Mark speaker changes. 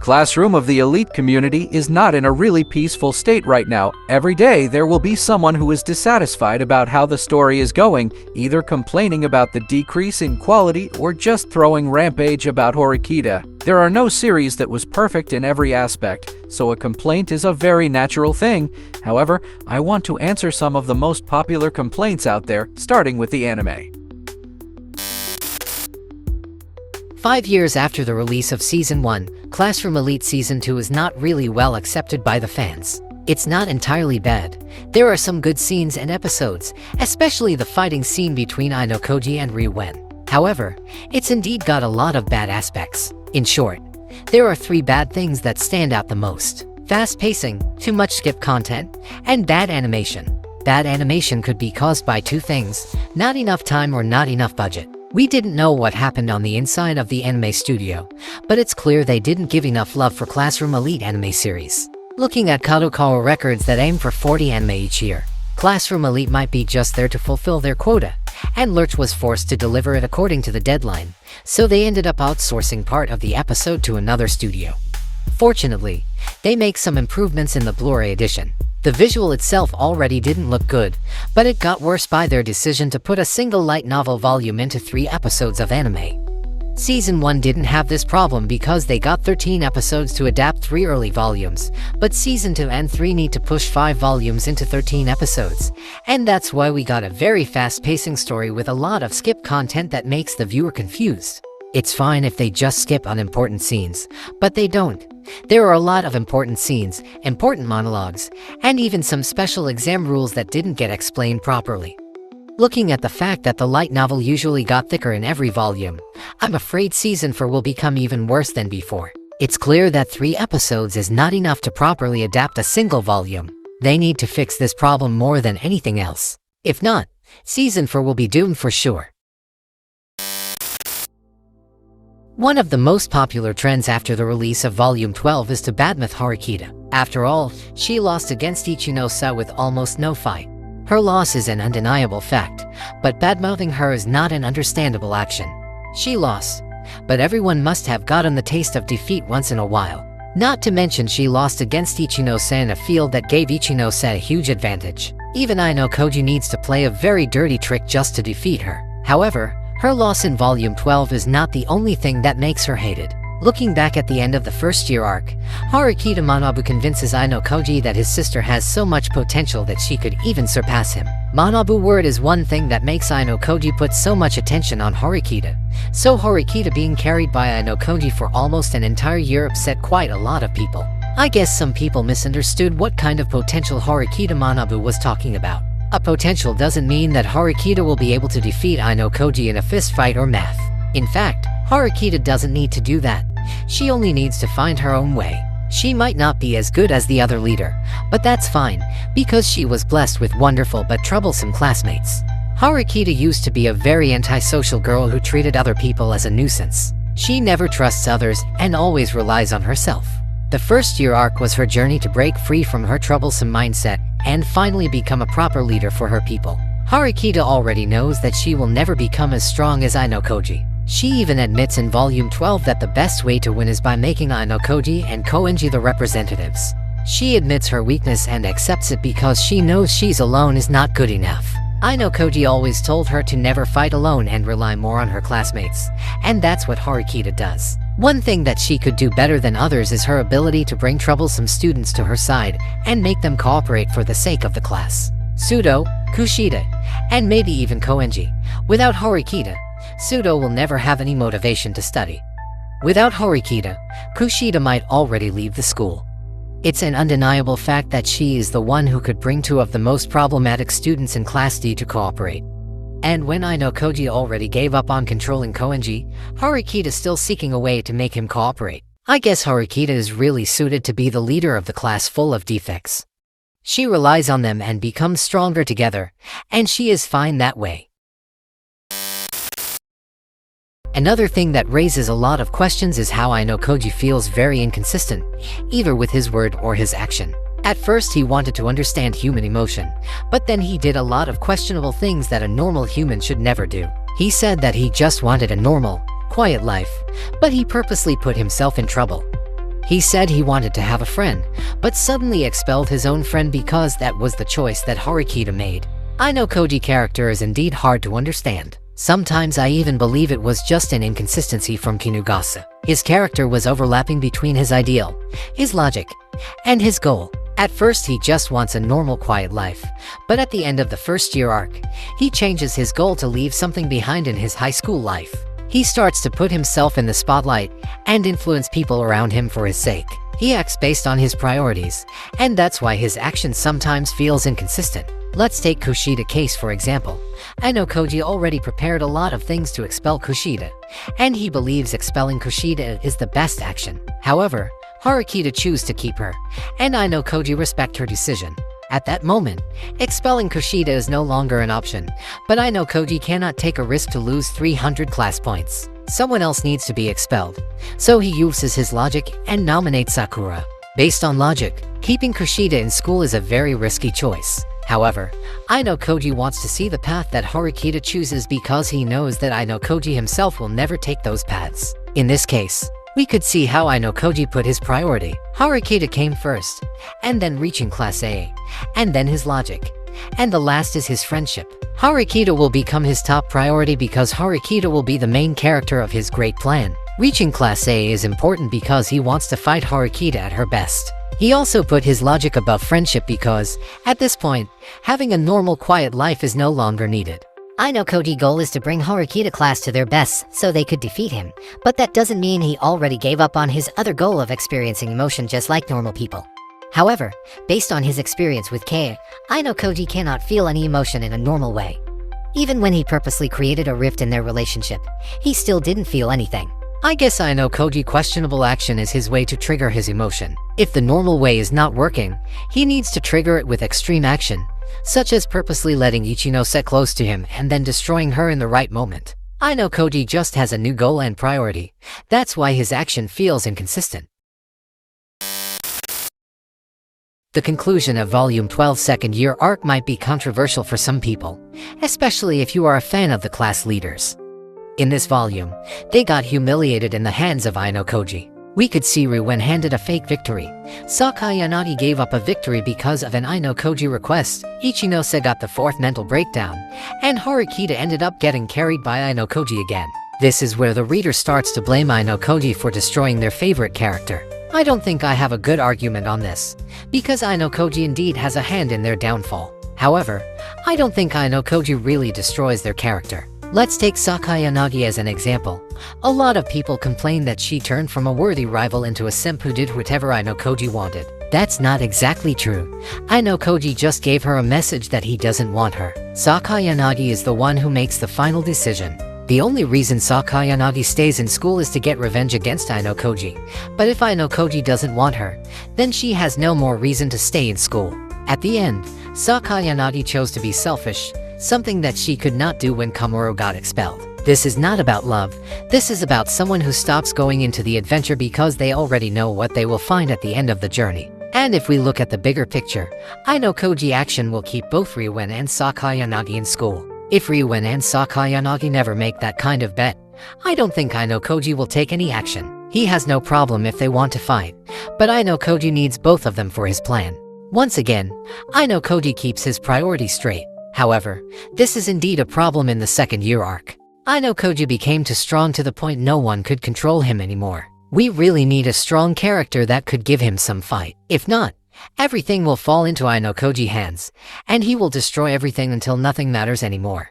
Speaker 1: Classroom of the elite community is not in a really peaceful state right now. Every day there will be someone who is dissatisfied about how the story is going, either complaining about the decrease in quality or just throwing rampage about Horikita. There are no series that was perfect in every aspect, so a complaint is a very natural thing. However, I want to answer some of the most popular complaints out there, starting with the anime.
Speaker 2: 5 years after the release of Season 1, Classroom Elite Season 2 is not really well accepted by the fans. It's not entirely bad. There are some good scenes and episodes, especially the fighting scene between Ayanokoji and Ryuen. However, it's indeed got a lot of bad aspects. In short, there are 3 bad things that stand out the most. Fast pacing, too much skip content, and bad animation. Bad animation could be caused by 2 things: not enough time or not enough budget. We didn't know what happened on the inside of the anime studio, but it's clear they didn't give enough love for Classroom Elite anime series. Looking at Kadokawa records that aim for 40 anime each year, Classroom Elite might be just there to fulfill their quota, and Lurch was forced to deliver it according to the deadline, so they ended up outsourcing part of the episode to another studio. Fortunately, they make some improvements in the Blu-ray edition. The visual itself already didn't look good, but it got worse by their decision to put a single light novel volume into 3 episodes of anime. Season 1 didn't have this problem because they got 13 episodes to adapt 3 early volumes, but Season 2 and 3 need to push 5 volumes into 13 episodes, and that's why we got a very fast-pacing story with a lot of skip content that makes the viewer confused. It's fine if they just skip unimportant scenes, but they don't. There are a lot of important scenes, important monologues, and even some special exam rules that didn't get explained properly. Looking at the fact that the light novel usually got thicker in every volume, I'm afraid Season 4 will become even worse than before. It's clear that 3 episodes is not enough to properly adapt a single volume. They need to fix this problem more than anything else. If not, Season 4 will be doomed for sure. One of the most popular trends after the release of Volume 12 is to badmouth Horikita. After all, she lost against Ichinose with almost no fight. Her loss is an undeniable fact, but badmouthing her is not an understandable action. She lost, but everyone must have gotten the taste of defeat once in a while. Not to mention she lost against Ichinose in a field that gave Ichinose a huge advantage. Even Ayanokoji needs to play a very dirty trick just to defeat her. However, her loss in Volume 12 is not the only thing that makes her hated. Looking back at the end of the first year arc, Horikita Manabu convinces Ayanokoji that his sister has so much potential that she could even surpass him. Manabu word is one thing that makes Ayanokoji put so much attention on Horikita. So Horikita being carried by Ayanokoji for almost an entire year upset quite a lot of people. I guess some people misunderstood what kind of potential Horikita Manabu was talking about. A potential doesn't mean that Horikita will be able to defeat Ayanokoji in a fistfight or math. In fact, Horikita doesn't need to do that. She only needs to find her own way. She might not be as good as the other leader, but that's fine, because she was blessed with wonderful but troublesome classmates. Horikita used to be a very antisocial girl who treated other people as a nuisance. She never trusts others and always relies on herself. The first year arc was her journey to break free from her troublesome mindset and finally become a proper leader for her people. Horikita already knows that she will never become as strong as Ayanokoji. She even admits in Volume 12 that the best way to win is by making Ayanokoji and Koenji the representatives. She admits her weakness and accepts it because she knows she's alone is not good enough. Ayanokoji always told her to never fight alone and rely more on her classmates, and that's what Horikita does. One thing that she could do better than others is her ability to bring troublesome students to her side and make them cooperate for the sake of the class. Sudo, Kushida, and maybe even Koenji. Without Horikita, Sudo will never have any motivation to study. Without Horikita, Kushida might already leave the school. It's an undeniable fact that she is the one who could bring 2 of the most problematic students in Class D to cooperate. And when Ayanokoji already gave up on controlling Koenji, Horikita is still seeking a way to make him cooperate. I guess Horikita is really suited to be the leader of the class full of defects. She relies on them and becomes stronger together, and she is fine that way. Another thing that raises a lot of questions is how Ayanokoji feels very inconsistent, either with his word or his action. At first he wanted to understand human emotion, but then he did a lot of questionable things that a normal human should never do. He said that he just wanted a normal, quiet life, but he purposely put himself in trouble. He said he wanted to have a friend, but suddenly expelled his own friend because that was the choice that Horikita made. Ayanokoji character is indeed hard to understand. Sometimes I even believe it was just an inconsistency from Kinugasa. His character was overlapping between his ideal, his logic, and his goal. At first he just wants a normal quiet life, but at the end of the first year arc, he changes his goal to leave something behind in his high school life. He starts to put himself in the spotlight and influence people around him for his sake. He acts based on his priorities, and that's why his action sometimes feels inconsistent. Let's take Kushida case for example. Ayanokoji already prepared a lot of things to expel Kushida, and he believes expelling Kushida is the best action. However, Horikita chooses to keep her, and Ayanokoji respect her decision. At that moment, expelling Kushida is no longer an option, but Ayanokoji cannot take a risk to lose 300 class points. Someone else needs to be expelled, so he uses his logic and nominates Sakura. Based on logic, keeping Kushida in school is a very risky choice. However, Ayanokoji wants to see the path that Horikita chooses because he knows that Ayanokoji himself will never take those paths. In this case, we could see how Ayanokoji put his priority. Horikita came first, and then reaching class A, and then his logic, and the last is his friendship. Horikita will become his top priority because Horikita will be the main character of his great plan. Reaching class A is important because he wants to fight Horikita at her best. He also put his logic above friendship because, at this point, having a normal quiet life is no longer needed.
Speaker 3: Ayanokoji's goal is to bring Horikita class to their best so they could defeat him, but that doesn't mean he already gave up on his other goal of experiencing emotion just like normal people. However, based on his experience with Kei, Ayanokoji cannot feel any emotion in a normal way. Even when he purposely created a rift in their relationship, he still didn't feel anything.
Speaker 2: I guess Ayanokoji's questionable action is his way to trigger his emotion. If the normal way is not working, he needs to trigger it with extreme action, such as purposely letting Ichino sit close to him and then destroying her in the right moment. Ayanokoji just has a new goal and priority. That's why his action feels inconsistent. The conclusion of Volume 12's second year arc might be controversial for some people, especially if you are a fan of the class leaders. In this volume, they got humiliated in the hands of Ayanokoji. We could see Ryuen handed a fake victory. Sakai Yanagi gave up a victory because of an Ayanokoji request. Ichinose got the fourth mental breakdown, and Horikita ended up getting carried by Ayanokoji again. This is where the reader starts to blame Ayanokoji for destroying their favorite character. I don't think I have a good argument on this, because Ayanokoji indeed has a hand in their downfall. However, I don't think Ayanokoji really destroys their character. Let's take Sakai Yanagi as an example. A lot of people complain that she turned from a worthy rival into a simp who did whatever Ayanokoji wanted. That's not exactly true. Ayanokoji just gave her a message that he doesn't want her. Sakai Yanagi is the one who makes the final decision. The only reason Sakai Yanagi stays in school is to get revenge against Ayanokoji. But if Ayanokoji doesn't want her, then she has no more reason to stay in school. At the end, Sakai Yanagi chose to be selfish, something that she could not do when Komuro got expelled. This is not about love, this is about someone who stops going into the adventure because they already know what they will find at the end of the journey. And if we look at the bigger picture, Ayanokoji action will keep both Ryuen and Sakai Yanagi in school. If Ryuen and Sakai Yanagi never make that kind of bet, I don't think Ayanokoji will take any action. He has no problem if they want to fight, but Ayanokoji needs both of them for his plan. Once again, Ayanokoji keeps his priorities straight. However, this is indeed a problem in the second year arc. Ayanokoji became too strong to the point no one could control him anymore. We really need a strong character that could give him some fight. If not, everything will fall into Ayanokoji's hands, and he will destroy everything until nothing matters anymore.